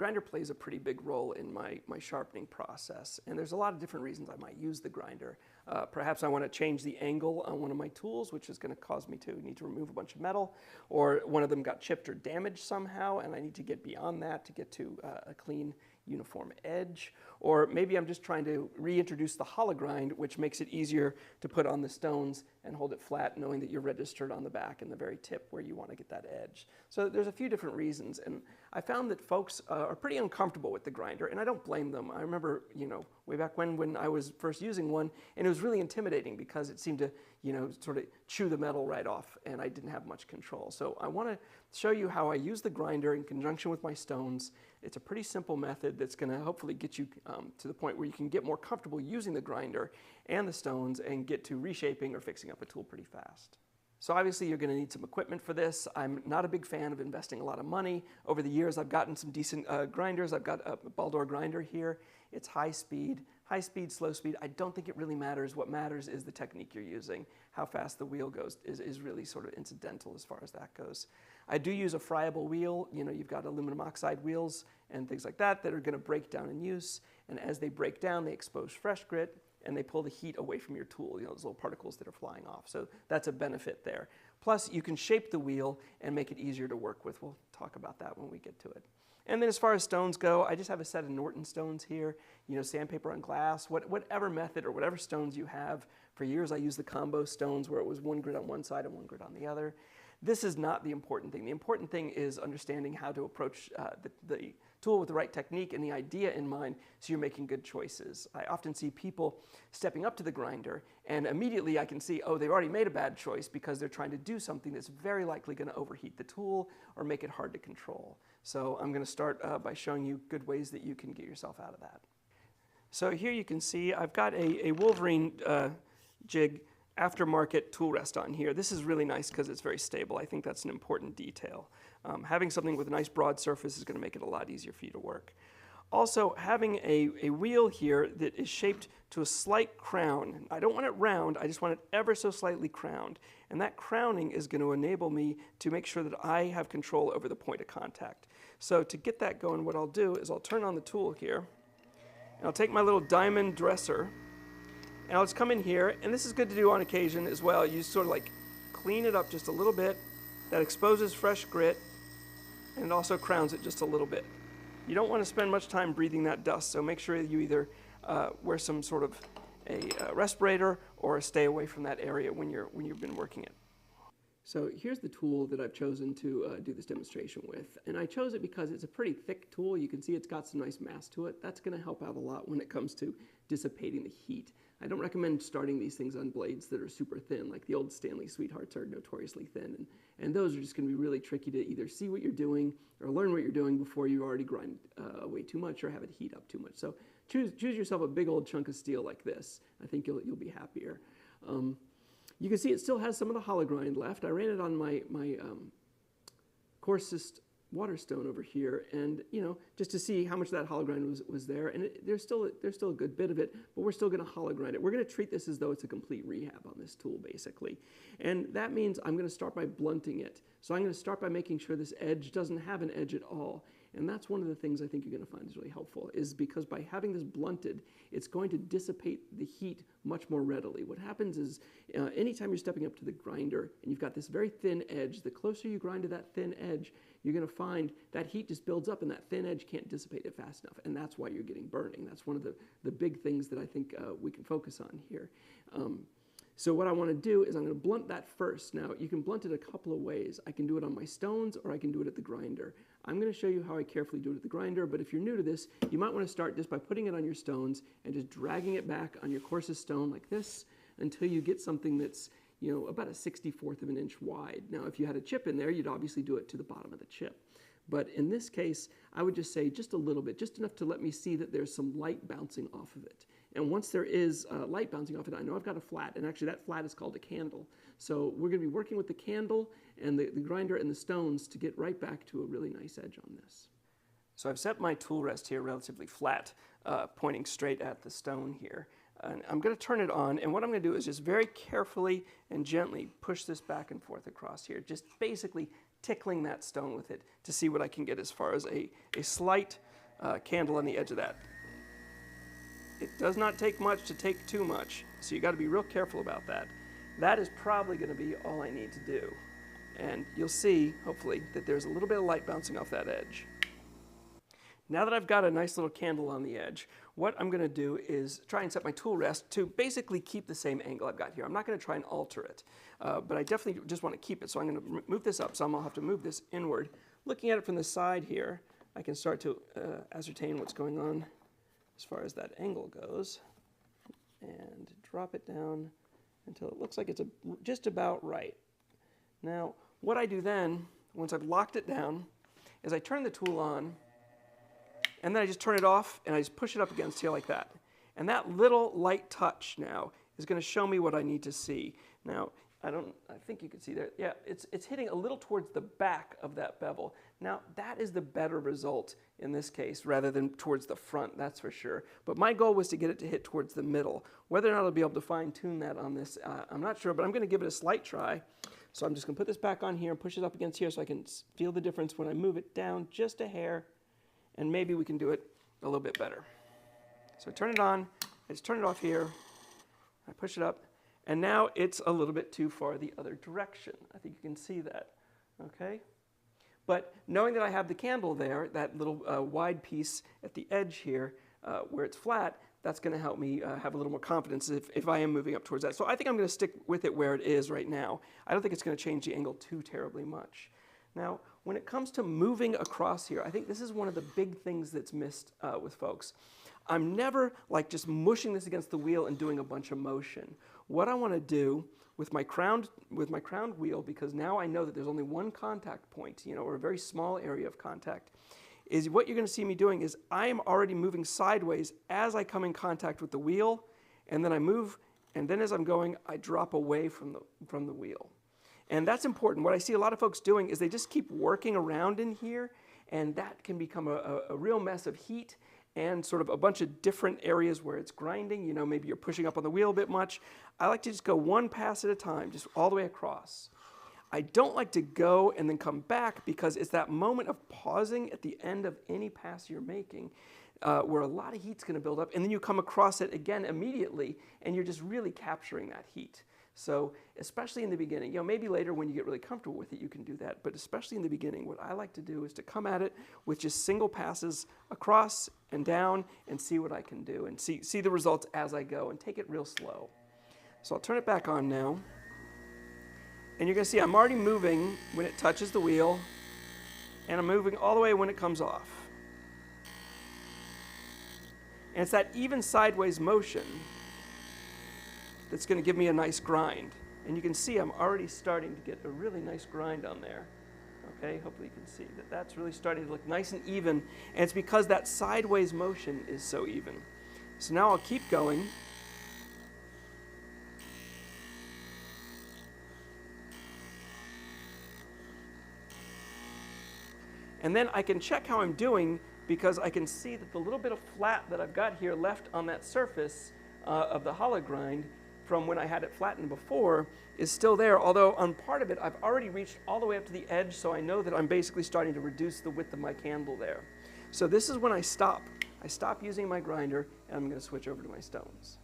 grinder plays a pretty big role in my sharpening process. And there's a lot of different reasons I might use the grinder. Perhaps I want to change the angle on one of my tools, which is going to cause me to need to remove a bunch of metal, or one of them got chipped or damaged somehow, and I need to get beyond that to get to a clean, uniform edge. Or maybe I'm just trying to reintroduce the hollow grind, which makes it easier to put on the stones and hold it flat, knowing that you're registered on the back and the very tip where you want to get that edge. So there's a few different reasons, and I found that folks are pretty uncomfortable with the grinder, and I don't blame them. I remember, way back when I was first using one, and it was really intimidating because it seemed to, sort of chew the metal right off, and I didn't have much control. So I want to show you how I use the grinder in conjunction with my stones. It's a pretty simple method that's going to hopefully get you to the point where you can get more comfortable using the grinder and the stones and get to reshaping or fixing up a tool pretty fast. So obviously you're going to need some equipment for this. I'm not a big fan of investing a lot of money. Over the years I've gotten some decent grinders. I've got a Baldor grinder here. It's high speed, slow speed. I don't think it really matters. What matters is the technique you're using. How fast the wheel goes is really sort of incidental as far as that goes. I do use a friable wheel. You've got aluminum oxide wheels and things like that that are going to break down in use. And as they break down, they expose fresh grit, and they pull the heat away from your tool, those little particles that are flying off. So that's a benefit there. Plus, you can shape the wheel and make it easier to work with. We'll talk about that when we get to it. And then as far as stones go, I just have a set of Norton stones here, sandpaper on glass, whatever method or whatever stones you have. For years, I used the combo stones where it was one grit on one side and one grit on the other. This is not the important thing. The important thing is understanding how to approach the tool with the right technique and the idea in mind so you're making good choices. I often see people stepping up to the grinder, and immediately I can see, oh, they've already made a bad choice because they're trying to do something that's very likely going to overheat the tool or make it hard to control. So I'm going to start by showing you good ways that you can get yourself out of that. So here you can see I've got a Wolverine jig aftermarket tool rest on here. This is really nice because it's very stable. I think that's an important detail. Having something with a nice broad surface is going to make it a lot easier for you to work. Also, having a wheel here that is shaped to a slight crown. I don't want it round, I just want it ever so slightly crowned. And that crowning is going to enable me to make sure that I have control over the point of contact. So to get that going, what I'll do is I'll turn on the tool here, and I'll take my little diamond dresser, and I'll just come in here, and this is good to do on occasion as well. You sort of like clean it up just a little bit. That exposes fresh grit, and it also crowns it just a little bit. You don't want to spend much time breathing that dust, so make sure you either wear some sort of a respirator or stay away from that area when you've been working it. So here's the tool that I've chosen to do this demonstration with, and I chose it because it's a pretty thick tool. You can see it's got some nice mass to it. That's going to help out a lot when it comes to dissipating the heat. I don't recommend starting these things on blades that are super thin, like the old Stanley Sweethearts are notoriously thin, and those are just going to be really tricky to either see what you're doing or learn what you're doing before you already grind way too much or have it heat up too much. So choose yourself a big old chunk of steel like this. I think you'll be happier. You can see it still has some of the hollow grind left. I ran it on my coarsest water stone over here, and just to see how much of that hollow grind was there. And there's still a good bit of it, but we're still going to hollow grind it. We're going to treat this as though it's a complete rehab on this tool, basically. And that means I'm going to start by blunting it. So I'm going to start by making sure this edge doesn't have an edge at all. And that's one of the things I think you're going to find is really helpful, is because by having this blunted, it's going to dissipate the heat much more readily. What happens is anytime you're stepping up to the grinder and you've got this very thin edge, the closer you grind to that thin edge, you're going to find that heat just builds up and that thin edge can't dissipate it fast enough. And that's why you're getting burning. That's one of the big things that I think we can focus on here. So what I want to do is I'm going to blunt that first. Now, you can blunt it a couple of ways. I can do it on my stones, or I can do it at the grinder. I'm going to show you how I carefully do it at the grinder, but if you're new to this, you might want to start just by putting it on your stones and just dragging it back on your coarsest stone like this until you get something that's about a 64th of an inch wide. Now, if you had a chip in there, you'd obviously do it to the bottom of the chip. But in this case, I would just say just a little bit, just enough to let me see that there's some light bouncing off of it. And once there is light bouncing off it, I know I've got a flat, and actually that flat is called a candle. So we're going to be working with the candle and the grinder and the stones to get right back to a really nice edge on this. So I've set my tool rest here relatively flat, pointing straight at the stone here. And I'm going to turn it on, and what I'm going to do is just very carefully and gently push this back and forth across here, just basically tickling that stone with it to see what I can get as far as a slight candle on the edge of that. It does not take much to take too much, so you got to be real careful about that. That is probably going to be all I need to do. And you'll see, hopefully, that there's a little bit of light bouncing off that edge. Now that I've got a nice little candle on the edge, what I'm going to do is try and set my tool rest to basically keep the same angle I've got here. I'm not going to try and alter it, but I definitely just want to keep it. So I'm going to move this up, so I'm going to have to move this inward. Looking at it from the side here, I can start to ascertain what's going on as far as that angle goes, and drop it down until it looks like it's just about right. Now, what I do then, once I've locked it down, is I turn the tool on, and then I just turn it off, and I just push it up against here like that. And that little light touch now is going to show me what I need to see. Now, I think you can see there. Yeah, it's hitting a little towards the back of that bevel. Now, that is the better result in this case, rather than towards the front, that's for sure. But my goal was to get it to hit towards the middle. Whether or not I'll be able to fine-tune that on this, I'm not sure, but I'm going to give it a slight try. So I'm just going to put this back on here and push it up against here so I can feel the difference when I move it down just a hair, and maybe we can do it a little bit better. So I turn it on, I just turn it off here, I push it up, and now it's a little bit too far the other direction. I think you can see that, okay? But knowing that I have the candle there, that little wide piece at the edge here where it's flat, that's going to help me have a little more confidence if I am moving up towards that. So I think I'm going to stick with it where it is right now. I don't think it's going to change the angle too terribly much. Now, when it comes to moving across here, I think this is one of the big things that's missed with folks. I'm never like just mushing this against the wheel and doing a bunch of motion. What I want to do with my crowned wheel, because now I know that there's only one contact point, or a very small area of contact, is what you're going to see me doing is I am already moving sideways as I come in contact with the wheel, and then I move, and then as I'm going, I drop away from the wheel. And that's important. What I see a lot of folks doing is they just keep working around in here, and that can become a real mess of heat and sort of a bunch of different areas where it's grinding. Maybe you're pushing up on the wheel a bit much. I like to just go one pass at a time, just all the way across. I don't like to go and then come back, because it's that moment of pausing at the end of any pass you're making where a lot of heat's going to build up, and then you come across it again immediately, and you're just really capturing that heat. So especially in the beginning, maybe later when you get really comfortable with it, you can do that. But especially in the beginning, what I like to do is to come at it with just single passes across and down and see what I can do and see the results as I go and take it real slow. So I'll turn it back on now. And you're going to see I'm already moving when it touches the wheel, and I'm moving all the way when it comes off. And it's that even sideways motion that's going to give me a nice grind. And you can see I'm already starting to get a really nice grind on there. Okay, hopefully you can see that that's really starting to look nice and even, and it's because that sideways motion is so even. So now I'll keep going. And then I can check how I'm doing, because I can see that the little bit of flat that I've got here left on that surface of the hollow grind from when I had it flattened before is still there, although on part of it I've already reached all the way up to the edge, so I know that I'm basically starting to reduce the width of my candle there. So this is when I stop. I stop using my grinder, and I'm going to switch over to my stones.